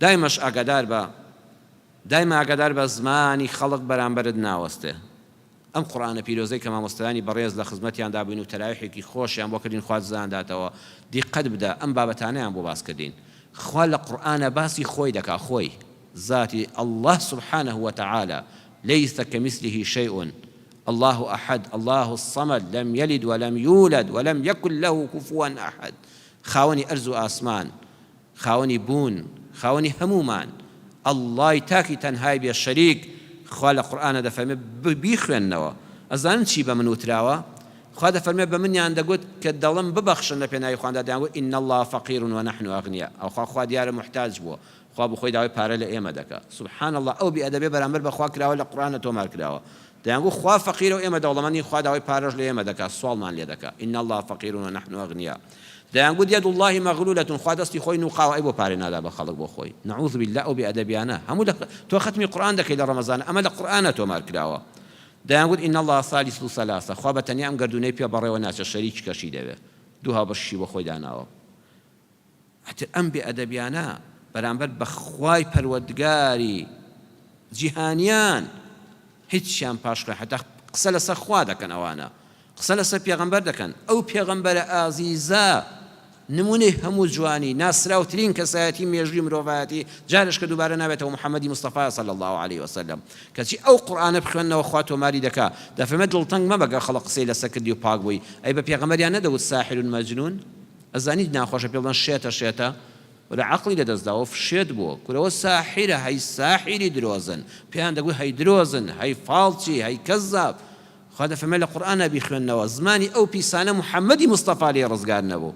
دایمەش ئاگادار بە زمانی خەڵک بەرامبەرت ناوەستێ. ئەم قورئانە پیرۆزەی کە مامۆستایانی بەڕێز لە خزمەتیاندا بووین و تەراویحێکی خۆشیان بۆ کردین خوا زانداتەوە دیقەت بدە ئەم بابەتانەیان بۆ باس کردین. خوا لە قورئانە باسی خۆی دەکا، خۆی ذاتی الله سبحانه وتعالى ليس كمثله شيء الله أحد الله الصمد لم يلد ولم يولد ولم يكن له كفوا أحد. خاوني أرز آسمان، خاوني بون، خاوني همومان، الله تاكي تنهاي بالشريك. خوا لە قورئانە دەفەرمێ بیخوێننەوە. ئەزانن چی بە من وتراوە؟ خوا دەفەرمێ بە منیان دەگوت کە دەڵم ببەخشن لە پێناوی خواندا دەیانگوت إن الله فقير ونحن أغنياء. ئەو خوا دیارە محتاج بووە، خوا بخۆی داوای پارە لە ئێمە دەکا. سبحان الله، ئەو بێئەدەبێ بەرامبەر بە خوا کراوە لە قورئانە تۆمار کراوە. دەیانگوت خوا فەقیرە و ئێمە دەوڵەمەندین، خوا داوای پارەش لە ئێمە دەکا، سوالمان لێ دەکا. إن الله فقير ونحن أغنياء. دەیانگوت يد الله مغلولة، خوا دەستی خۆی نوقاوە، ئەی بۆ پارەی نادا بە خەڵک بۆ خۆی. نعوذ بالله، ئەو بێئەدەبیانە هەموو تۆ ختمی قورئان دەکەی لە ڕەمەزان، ئەمە لە قورئانە تۆمار کراوە. دەیانگوت إن الله ثالث ثلاثة، خوا بە تەنیا ئەم گەردونەی پێ بەڕێوە ناچە، شەریک کەشی دەوێ، دوو هاوبەشی بۆ خۆی داناوە. ئەتر ئەم بێئەدەبیانە بەرامبەر بە خوای پەروەردگاری جیهانیان هیچیان پاشڕێ، حتا قسە لەسەر خوا دەکەن، ئەوانە قسە لەسەر پێغەمبەر دەکەن. ئەو پێغەمبەرە ئازیزە نمونەی هەموو جوانی، ناسراوترین کەسایەتی مێژووی مرۆڤایەتی، جارش کە دووبارە نابێتەوە محەممەدی مستەفا صلی الله عليه وسلم. کەچی ئەو قورئانە بخوێننەوە خوا تۆماری دەکا. دەفەرمێت دڵتەنگ مەبە خەڵک قسەی لەسەر کردی و پاک بووی. ئەی بە پێغەمبەریان نەدەوت ساحر مەجنون؟ ئەزانیت ناخۆشە پێ بڵێن شێتە ولا عقلی لەدەستداوە فشێت بووە، کورەوە ساحرە، هەی ساحری درۆزن، پێیان دەگوت هەی درۆزن، هەی فاڵچی، هەی کەزاب. خوا دەفەرمێت لە قورئانە بیخوێننەوە، زمانی ئەو پیسانە محەممەدی مستەفا لێ ڕزگار نەبوو.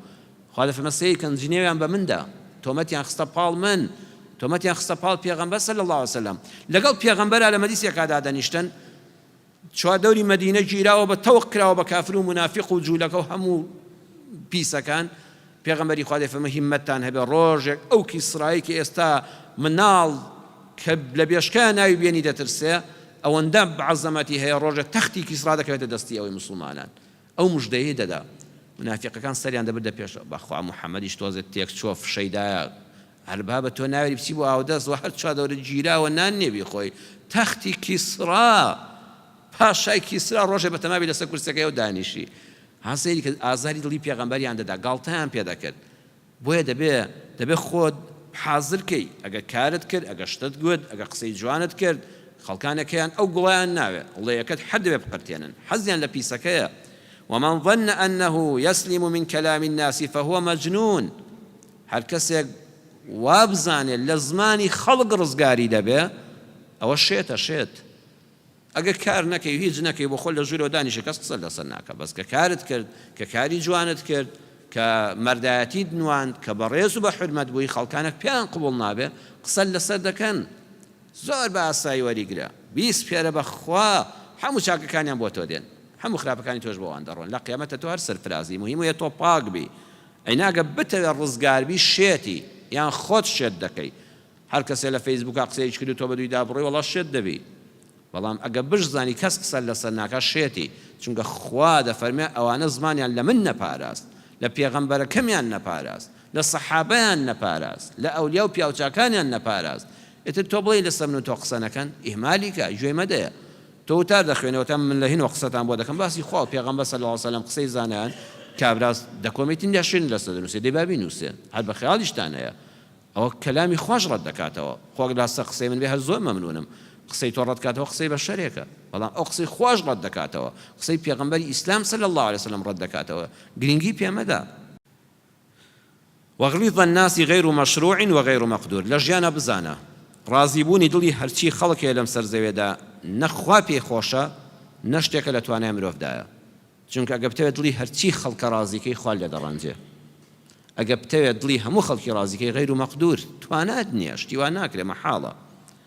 خوا دەفەرمێت سەیرکەن جنێویان بە مندا، تۆمەتیان خستە پاڵ من، تۆمەتیان خستە پاڵ پێغەمبەر صلی الله عليه وسلم. لەگەڵ پێغەمبەرە لە مەجلیسێکدا دانیشتن، چواردەوری مەدینە گیراوە بە تەوق کراوە بە کافر و منافق و جوولەکە و هەموو پیسەکان. پێغەمبەری خوا دەفەرمێ هیممەتتان هەبێ، ڕۆژێک ئەو کیسڕایی کە ئێستا مناڵ کە لە بێشکیان ناوی بێنی دەترسێ، ئەوەندە بەعەزەمەتی هەیە، ڕۆژێک تەختی کیسڕا دەکەوێتە دەستی ئەوەی موسڵمانان. ئەو موژدەیە دەدا. منافقەکان سەریان دەبردە پێش، بەخوا محەممەدیش تۆزێت تێک چۆ فشەیدایە، هەربا بە تۆ ناوێری بچی بۆ ئاودەست و هەر چوادەورە گیراوە نان نێبی خۆی. تەختی کیسڕا، پاشای کیسرا ڕۆژێ بە تەمامی لەسەر کورسەکەیەوە دانیشی. هەسەیری کە ئازاری دڵی پێغەمبەریان دەدا، گاڵتەیان پێ دەکرد. بۆیە دەبێ خۆت حازرکەی، ئەگە کارت کرد، ئەگە شتت گوت، ئەگە قسەی جوانت کرد، خەڵکانەکەیان ئەو گوڵیان ناوێت، وڵەیەکەت حەد دەبێ بقرتێنن، حەزیان لە پیسەکەیە. ومن ظن أنه يسلم من كلام الناس فهو مجنون. هر کەسێک وابزانێ لە زمانی خەڵک ڕزگاری دەبێ، ئەوە شێت. ئەگە کار نەکەی هیچ نەکەی بۆ خۆل لە ژوورەوە دانیشی، کەس قسە لەسەر ناکە، بەس کە کارت کرد، کە کاری جوانت کرد، کە مەردایەتیت نواند، کە بەڕێز و بە حورمەت بووی، خەڵکانێک پێیان قبوڵ نابێ، قسە لەسەر دەکەن. زۆر بە ئاسایی وەریگرە، 20 پێرە بەخوا هەموو چاکەکانیان بۆ تۆ دێن، هەموو خراپەکانی تۆش بۆوان دەڕۆن. لە قیامەتە تۆ هەر سەرفرازی، مهمە تۆ پاک بی. ئەیناگە بتەوێت ڕزگاربی شێتی یان خۆت شێت دەکەی. هەر کەسێ لە فەیسبووکا قسەیەکی کرد و تۆ بەدوویدا بڕۆی، وەڵا شێت دەبی. بەڵام ئەگە بشزانی کەس قسە لەسەر ناکە شێتی، چونکە خوا دەفەرمێ ئەوانە زمانیان لە من نەپاراست، لە پێغەمبەرەکەمیان نەپاراست، لە سەحابەیان نەپاراست، لە ئەولیا و پیاوچاکانیان نەپاراست. ئێتر تۆ بڵێ لەسەر من و تۆ قسە نەکەن، ئیهمالی کە گوێی مەدەیە. تۆ وتار دەخوێنەوە تا من لە هینەوە قسەتان بۆ دەکەم، باسی خوا و پێغەمبەر صلی الله علیه وسلم قسەی زانایان کابراس دەکۆمیتین دەشێن لەسەر دەنووسێ، دەی با بینووسێ، هەر بە خەیاڵیشتان هەیە. ئەوە کەلامی خۆش ڕەت دەکاتەوە. خۆ لەسەر قسەی من بێ هەر زۆر مەمنونم. قسەی تۆ ڕەت کاتەوە قسەی بە شەرێکە، بەڵام ئەو قسەی خۆش ڕەت دەکاتەوە، قسەی پێغەمبەری ئیسلام صلی الله علیه وسلم ڕەت دەکاتەوە. گرنگی پێمەدا. وغلیظ الناس غیر مشروع وغیر مقدور. لە ژیانە بزانە ڕازیبوونی دڵی هەرچی خەڵکێ لەم سەر زەوێدا نەخوا پێی خۆشە، نە شتێکە لە توانای مرۆڤدایە. چونکە ئەگە بتەوێت دڵی هەرچی خەڵکە ڕازیکەی خوا لێ دەڕەنجێ. ئەگە بتەوێت دڵی هەموو خەڵکی ڕازیکەی غیر مەقدور، توانات نییە، شتیوان ناکرێ، مەحاڵە.